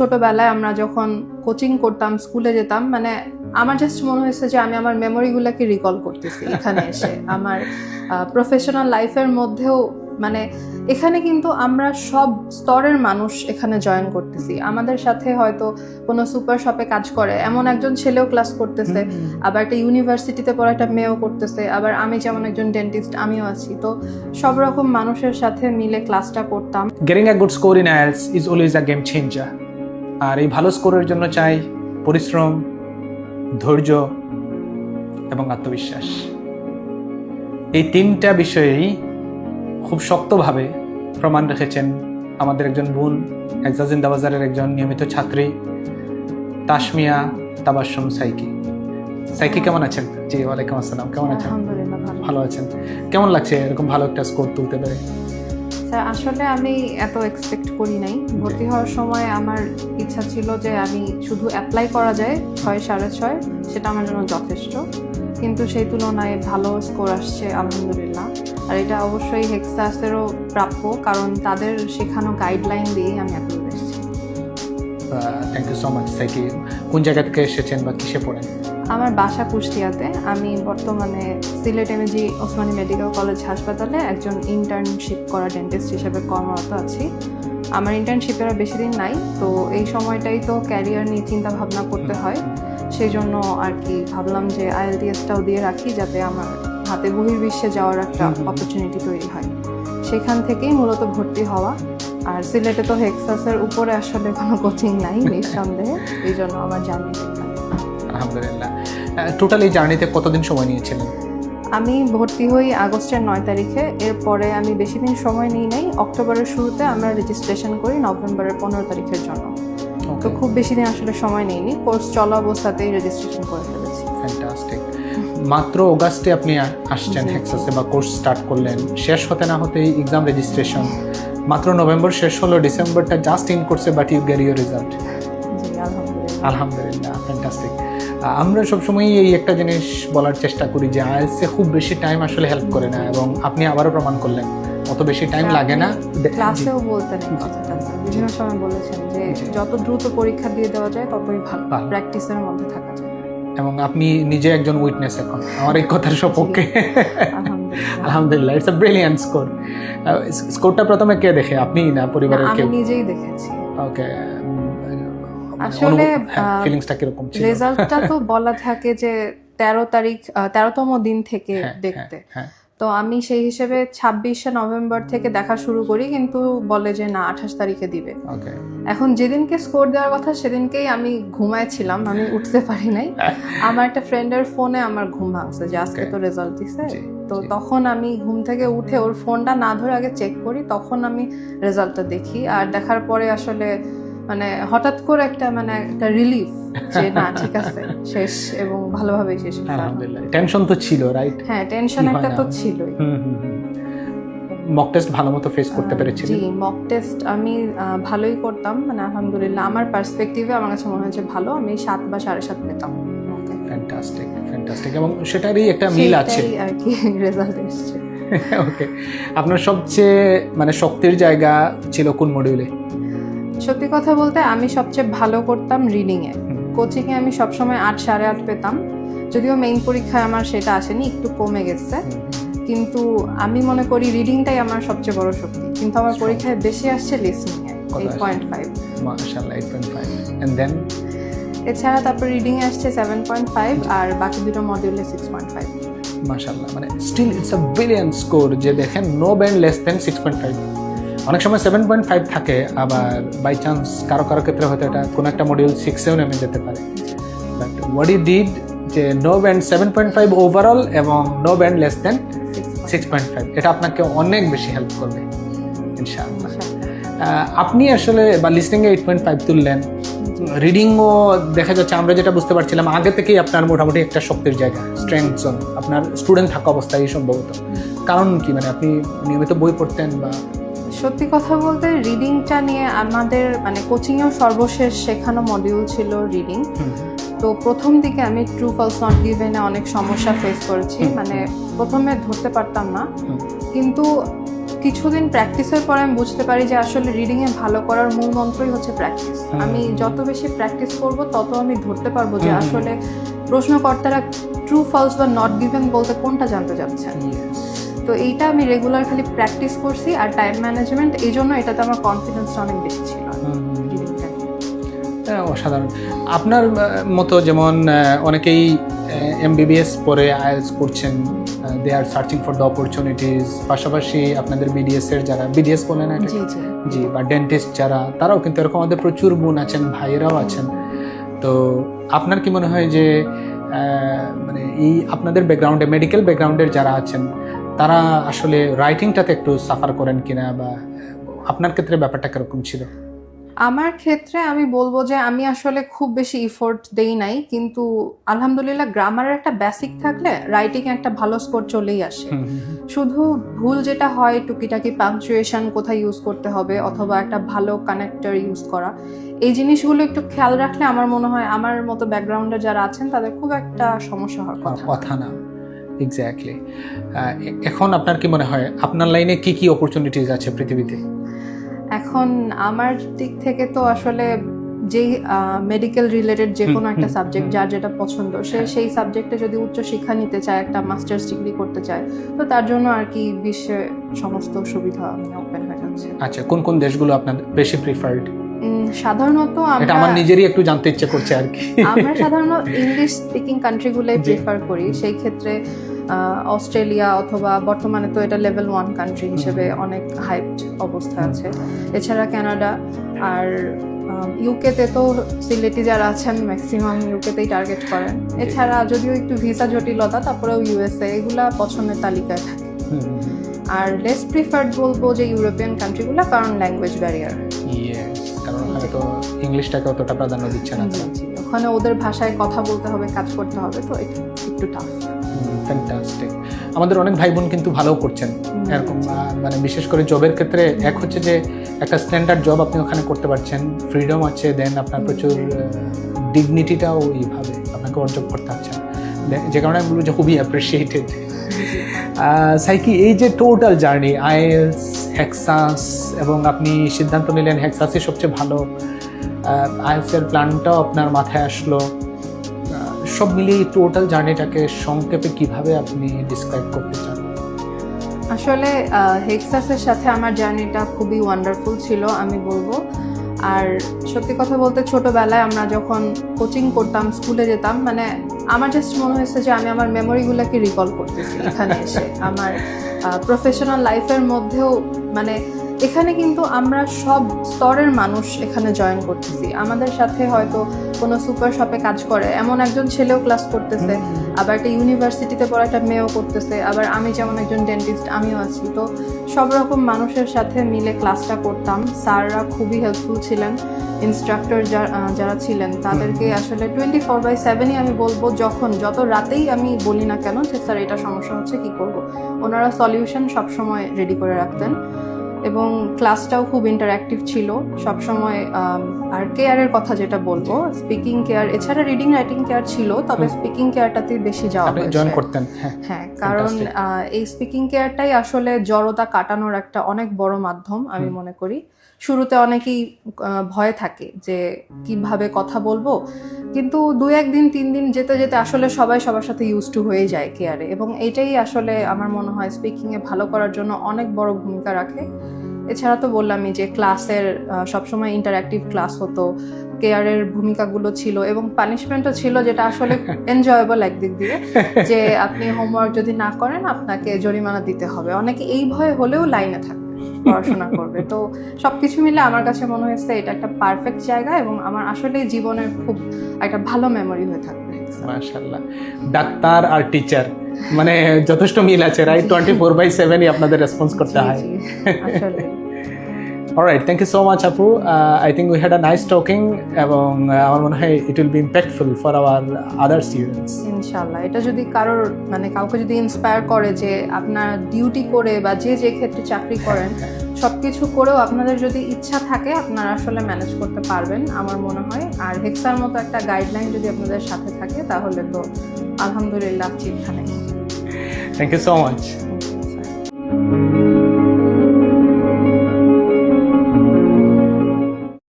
ছোটবেলায় আমরা যখন কোচিং করতাম, স্কুলে যেতাম, মানে আমার জাস্ট মনে হয়েছে যে আমি আমার মেমোরিগুলোকে রিকল করতেছি এখানে এসে। আমার প্রফেশনাল লাইফের মধ্যেও মানে এখানে কিন্তু আমরা সব স্তরের মানুষ এখানে জয়েন করতেছি। আমাদের সাথে হয়তো কোনো সুপার শপে কাজ করে এমন একজন ছেলেও ক্লাস করতেছে, আবার একটা ইউনিভার্সিটিতে পড়া একটা মেয়েও করতেছে, আবার আমি যেমন একজন ডেন্টিস্ট আমিও আছি। তো সব রকম মানুষের সাথে মিলে ক্লাসটা করতাম। Getting a good score in IELTS is always a game changer. আর এই ভালো স্কোরের জন্য চাই পরিশ্রম, ধৈর্য এবং আত্মবিশ্বাস। এই তিনটা বিষয়েই খুব শক্তভাবে প্রমাণ রেখেছেন আমাদের একজন বোন, হেক্সাস জিন্দাবাজারের একজন নিয়মিত ছাত্রী তাসমিয়া তাবাসসুম সাইকি। সাইকি কেমন আছেন? জি, ওয়ালাইকুম আসসালাম। কেমন আছেন? আলহামদুলিল্লাহ ভালো আছেন। কেমন লাগছে এরকম ভালো একটা স্কোর তুলতে পেরে? স্যার, আসলে আমি এত এক্সপেক্ট করি নাই। ভর্তি হওয়ার সময় আমার ইচ্ছা ছিল যে আমি শুধু অ্যাপ্লাই করা যায় 6.5, সেটা আমার জন্য যথেষ্ট। কিন্তু সেই তুলনায় ভালো স্কোর আসছে আলহামদুলিল্লাহ। আর এটা অবশ্যই হেক্সাসেরও প্রাপ্য, কারণ তাদের শেখানো গাইডলাইন দিয়েই আমি এত দূর এসেছি। থ্যাংক ইউ সো মাচ সাইকি। কোন জায়গা থেকে এসেছেন বা কিসে পড়েন? আমার বাসা কুষ্টিয়াতে। আমি বর্তমানে Sylhet MAG Osmani medical college হাসপাতালে একজন ইন্টার্নশিপ করা ডেন্টিস্ট হিসেবে কর্মরত আছি। আমার ইন্টার্নশিপের আর বেশি দিন নাই, তো এই সময়টাই তো ক্যারিয়ার নিয়ে চিন্তা ভাবনা করতে হয়। সেই জন্য আর কি ভাবলাম যে IELTS-টাও দিয়ে রাখি, যাতে আমার হাতে বহির্বিশ্বে যাওয়ার একটা অপরচুনিটি তৈরি হয়। সেখান থেকেই মূলত ভর্তি হওয়া। আর সিলেটে তো হেক্সাসের উপরে আসলে কোনো কোচিং নাই নিঃসন্দেহে, এই জন্য আমার জার্নি। আলহামদুলিল্লাহ। টোটাল এই জার্নিতে কতদিন সময় নিয়েছিলেন? আমি ভর্তি হই আগস্টের 9 তারিখে। এরপরে আমি বেশি দিন সময় নিই নাই। অক্টোবরের শুরুতে আমরা রেজিস্ট্রেশন করি নভেম্বরের 15 তারিখের জন্য। তো খুব বেশি দিন আসলে সময় নেইনি, কোর্স চলা অবস্থাতেই রেজিস্ট্রেশন করে ফেলেছি। ফ্যান্টাস্টিক। মাত্র অগাস্টে আপনি আসছেন হেক্সাসে বা কোর্স স্টার্ট করলেন, শেষ হতে না হতেই এক্সাম রেজিস্ট্রেশন। মাত্র নভেম্বর শেষ হলো, ডিসেম্বরটা জাস্ট ইন করছে, but you get your result. আলহামদুলিল্লাহ, ফ্যান্টাস্টিক। আমরা সবসময়ই এই একটা জিনিস বলার চেষ্টা করি যে IELTS-এ খুব বেশি টাইম আসলে হেল্প করে না, এবং আপনি আবারও প্রমাণ করলেন অত বেশি টাইম লাগে না। ক্লাসেও বলতেন এই কথাটা, বিভিন্ন সময় বলেছেন যে যত দ্রুত পরীক্ষা দিয়ে দেওয়া যায় ততই ভালো, প্র্যাকটিসের মধ্যে থাকা যায়। এবং আপনি নিজে একজন উইটনেস এখন আমার এই কথার সপক্ষে। আলহামদুলিল্লাহ, ইটস আ ব্রিলিয়ান্ট স্কোর। স্কোরটা প্রথমে কে দেখে, আপনি না পরিবারের কেউ? আমি নিজেই দেখেছি। ওকে, আসলে ফিলিংসটা কিরকম ছিল? রেজাল্টটা তো বলা থাকে যে 13তম দিন থেকে দেখতে। তো আমি সেই হিসেবে 26শে নভেম্বর থেকে দেখা শুরু করি, কিন্তু বলে যে না 28 তারিখে দিবে। এখন যেদিনকে স্কোর দেওয়ার কথা সেদিনকেই আমি ঘুমাইছিলাম, আমি উঠতে পারি নাই। আমার একটা ফ্রেন্ডের ফোনে আমার ঘুম ভাঙছে যে আজকে তো রেজাল্ট দিছে। তো তখন আমি ঘুম থেকে উঠে ওর ফোনটা না ধরে আগে চেক করি, তখন আমি রেজাল্টটা দেখি। আর দেখার পরে আসলে মানে হঠাৎ করে একটা রিলিফ যে না ঠিক আছে, শেষ এবং ভালোভাবে শেষ। আলহামদুলিল্লাহ। টেনশন তো ছিল, রাইট? হ্যাঁ, টেনশন একটা তো ছিলই। মক টেস্ট ভালো মতো ফেস করতে পেরেছিলেন? জি, মক টেস্ট আমি ভালোই করতাম, মানে আলহামদুলিল্লাহ আমার পার্সপেক্টিভে আমার কাছে মনে হচ্ছে ভালো। আমি 7 বা 7.5 পেতাম। Fantastic, fantastic. এবং সেটারই একটা মিল আছে আর কি, রেজাল্ট এসেছে। ওকে, আপনার সবচেয়ে মানে শক্তির জায়গা ছিল কোন মডিউলে? সত্যি কথা বলতে আমি সবচেয়ে ভালো করতাম রিডিংয়ে। কোচিংয়ে আমি সবসময় 8, 8.5 পেতাম, যদিও মেইন পরীক্ষায় আমার সেটা আসেনি, একটু কমে গেছে। কিন্তু আমি মনে করি রিডিংটাই আমার সবচেয়ে বড় শক্তি। কিন্তু আমার পরীক্ষায় বেশি আসছে লিসনিংয়ে 8.5। মাশাআল্লাহ, 8.5। এন্ড দেন এছাড়া তারপর রিডিংয়ে আসছে 7.5, আর বাকি দুটো মডিউলে 6.5। মাশাআল্লাহ, মানে still it's a brilliant score. যে দেখেন নো ব্যান্ড লেস দেন 6.5। অনেক সময় 7.5 থাকে, আবার বাই চান্স কারো ক্ষেত্রে হয়তো এটা কোনো একটা মডিউল 6-এও নেমে যেতে পারে। বাট হোয়াট ইউ ডিড, যে নো ব্যান্ড 7.5 ওভারঅল এবং নো ব্যান্ড লেস দেন 6.5, এটা আপনাকে অনেক বেশি হেল্প করবে ইনশাআল্লাহ। আপনি আসলে বা লিসনিংয়ে 8.5 তুললেন, রিডিংও দেখা যাচ্ছে আমরা যেটা বুঝতে পারছিলাম আগে থেকেই আপনার মোটামুটি একটা শক্তির জায়গা, স্ট্রেংথ জোন আপনার স্টুডেন্ট থাকা অবস্থায় সম্ভবত। কারণ কি, মানে আপনি নিয়মিত বই পড়তেন বা? সত্যি কথা বলতে রিডিংটা নিয়ে আমাদের মানে কোচিংয়েও সর্বশেষ শেখানো মডিউল ছিল রিডিং। তো প্রথম দিকে আমি ট্রু ফলস নট গিভেনে অনেক সমস্যা ফেস করেছি, মানে প্রথমে ধরতে পারতাম না। কিন্তু কিছুদিন প্র্যাকটিসের পরে আমি বুঝতে পারি যে আসলে রিডিংয়ে ভালো করার মূল মন্ত্রই হচ্ছে প্র্যাকটিস। আমি যত বেশি প্র্যাকটিস করব তত আমি ধরতে পারবো যে আসলে প্রশ্নকর্তারা ট্রু ফলস বা নট গিভেন বলতে কোনটা জানতে চাচ্ছেন। তো এইটা আমি রেগুলার খালি প্র্যাকটিস করছি আর টাইম ম্যানেজমেন্ট, এই জন্য এটাতে আমার কনফিডেন্সটা অনেক বেশি ছিল। অসাধারণ। আপনার মতো যেমন অনেকেই এমবিবিএস পরে আইএলটিএস করছেন, they are searching for the opportunities, পাশাপাশি আপনাদের বিডিএস-এর যারা বিডিএস বলেন জি বা ডেন্টিস্ট যারা, তারাও কিন্তু এরকম আমাদের প্রচুর বোন আছেন, ভাইয়েরাও আছেন। তো আপনার কি মনে হয় যে মানে এই আপনাদের ব্যাকগ্রাউন্ডে, মেডিকেল ব্যাকগ্রাউন্ডের যারা আছেন, তারা আসলে রাইটিংটাতে একটু সাফার করেন কিনা, বা আপনার ক্ষেত্রে ব্যাপারটা কিরকম ছিল? আমার ক্ষেত্রে আমি বলবো যে আমি আসলে খুব বেশি ইফোর্ট দেই নাই, কিন্তু আলহামদুলিল্লাহ গ্রামারের একটা বেসিক থাকলে রাইটিং একটা ভালো স্কোর চলেই আসে। শুধু ভুল যেটা হয় টুকিটাকি পাংচুয়েশন কোথায় ইউজ করতে হবে, অথবা একটা ভালো কানেক্টর ইউজ করা, এই জিনিসগুলো একটু খেয়াল রাখলে আমার মনে হয় আমার মতো ব্যাকগ্রাউন্ডে যারা আছেন তাদের খুব একটা সমস্যা হওয়ার কথা না। এক্স্যাক্টলি। এখন আপনার কি মনে হয় আপনার লাইনে কি কি অপরচুনিটিস আছে পৃথিবীতে? এখন আমার দিক থেকে তো আসলে যেই মেডিকেল রিলেটেড যে কোনো একটা সাবজেক্ট যার যেটা পছন্দ, সে সেই সাবজেক্টে যদি উচ্চ শিক্ষা নিতে চায়, একটা মাস্টার্স ডিগ্রি করতে চায়, তো তার জন্য আর কি বিশ্বে সমস্ত সুবিধা মানে ওপেন হয়ে যাচ্ছে। আচ্ছা, কোন কোন দেশগুলো আপনার বেশি প্রিফার্ড? সাধারণত এটা আমার নিজেরই একটু জানতে ইচ্ছে করছে আর কি। আমরা সাধারণত ইংলিশ স্পিকিং কান্ট্রিগুলোই প্রিফার করি। সেই ক্ষেত্রে অস্ট্রেলিয়া, অথবা বর্তমানে তো এটা লেভেল 1 কান্ট্রি হিসেবে অনেক হাইপড অবস্থা আছে। এছাড়া কানাডা আর ইউকেতে তো সিলেটি যারা আছেন ম্যাক্সিমাম ইউকেতেই টার্গেট করেন। এছাড়া যদিও একটু ভিসা জটিলতা, তারপরেও ইউএসএ, এগুলা পছন্দের তালিকায় থাকে। আর লেস প্রিফার্ড বলবো যে ইউরোপিয়ান কান্ট্রিগুলো, কারণ ল্যাঙ্গুয়েজ ব্যারিয়ার। কারণ ওখানে তো ইংলিশটাকে অতটা প্রাধান্য দিচ্ছে না। ওখানে ওদের ভাষায় কথা বলতে হবে, কাজ করতে হবে, তো একটু টাফ। ফ্যান্টাস্টিক। আমাদের অনেক ভাই বোন কিন্তু ভালো করছেন এরকম, মানে বিশেষ করে জবের ক্ষেত্রে। এক হচ্ছে যে একটা স্ট্যান্ডার্ড জব আপনি ওখানে করতে পারছেন, ফ্রিডম আছে, দেন আপনার প্রচুর ডিগনিটিটাও এইভাবে আপনাকে অর্জন করতে পারছেন, যে কারণে আমি বলবো যে খুবই অ্যাপ্রিসিয়েটেড। সাইকি, এই যে টোটাল জার্নি, আইএলটিএস, হেক্সাস, এবং আপনি সিদ্ধান্ত নিলেন হেক্সাসই সবচেয়ে ভালো, আইএলটিএস-এর প্ল্যানটাও আপনার মাথায় আসলো, সব মিলিয়ে টোটাল জার্নিটাকে সংক্ষেপে কিভাবে আপনি ডিসক্রাইব করতে চান? আসলে হেক্সাসের সাথে আমার জার্নিটা খুবই ওয়ান্ডারফুল ছিল আমি বলবো। আর সত্যি কথা বলতে ছোটবেলায় আমরা যখন কোচিং করতাম, স্কুলে যেতাম, মানে আমার জাস্ট মনে হয়েছে যে আমি আমার মেমোরিগুলোকে রিকল করতেছি এখানে এসে। আমার প্রফেশনাল লাইফের মধ্যেও মানে এখানে কিন্তু আমরা সব স্তরের মানুষ এখানে জয়েন করতেছি। আমাদের সাথে হয়তো কোনো সুপার শপে কাজ করে এমন একজন ছেলেও ক্লাস করতেছে, আবার একটা ইউনিভার্সিটিতে পড়া একটা মেয়েও করতেছে, আবার আমি যেমন একজন ডেন্টিস্ট আমিও আছি। তো সব রকম মানুষের সাথে মিলে ক্লাসটা করতাম। স্যাররা খুবই হেল্পফুল ছিলেন, ইনস্ট্রাক্টর যারা ছিলেন তাদেরকে আসলে 24/7ই আমি বলবো, যত রাতেই আমি বলি না কেন যে স্যার এটা সমস্যা হচ্ছে, কি করব, ওনারা সলিউশন সবসময় রেডি করে রাখতেন। এবং ক্লাসটাও খুব ইন্টারঅ্যাক্টিভ ছিল সবসময়। আর কেয়ারের কথা যেটা বলবো, স্পিকিং কেয়ার এছাড়া রিডিং রাইটিং কেয়ার ছিল, তবে স্পিকিং কেয়ারটাতে বেশি যাওয়া জয়েন করতেন। হ্যাঁ, কারণ এই স্পিকিং কেয়ারটাই আসলে জড়তা কাটানোর একটা অনেক বড় মাধ্যম আমি মনে করি। শুরুতে অনেকেই ভয় থাকে যে কিভাবে কথা বলবো, কিন্তু 2-1 দিন 3 দিন যেতে যেতে আসলে সবাই সবার সাথে ইউজ টু হয়ে যায় কেয়ারে, এবং এইটাই আসলে আমার মনে হয় স্পিকিংয়ে ভালো করার জন্য অনেক বড় ভূমিকা রাখে। এছাড়া তো বললামই যে ক্লাসের সবসময় ইন্টারঅ্যাক্টিভ ক্লাস হতো, কেয়ারের ভূমিকাগুলো ছিল, এবং পানিশমেন্টও ছিল, যেটা আসলে এনজয়েবল একদিক দিয়ে, যে আপনি হোমওয়ার্ক যদি না করেন আপনাকে জরিমানা দিতে হবে। অনেকে এই ভয় হলেও লাইনে থাকে, পড়াশোনা করবে। তো সবকিছু মিলে আমার কাছে মনে হয়েছে এটা একটা পারফেক্ট জায়গা, এবং আমার আসলে জীবনের খুব একটা ভালো মেমোরি হয়ে থাকবে। মাশাআল্লাহ। ডাক্তার আর টিচার মানে যথেষ্ট মিল আছে, রাইট? 24/7ই আপনাদের রেসপন্স করতে হয়। আসলে alright, thank you so much আপু। I think we had a nice talking, এবং আমার মনে হয় it will be impactful for our other students. ইনশাআল্লাহ এটা যদি কাউকে যদি ইন্সপায়ার করে যে আপনার ডিউটি করে বা যে ক্ষেত্রে চাকরি করেন সবকিছু করেও আপনাদের যদি ইচ্ছা থাকে আপনারা আসলে ম্যানেজ করতে পারবেন আমার মনে হয়। আর হেক্সার মতো একটা গাইডলাইন যদি আপনাদের সাথে থাকে তাহলে তো আলহামদুলিল্লাহ চিন্তা নেই। Thank you so much.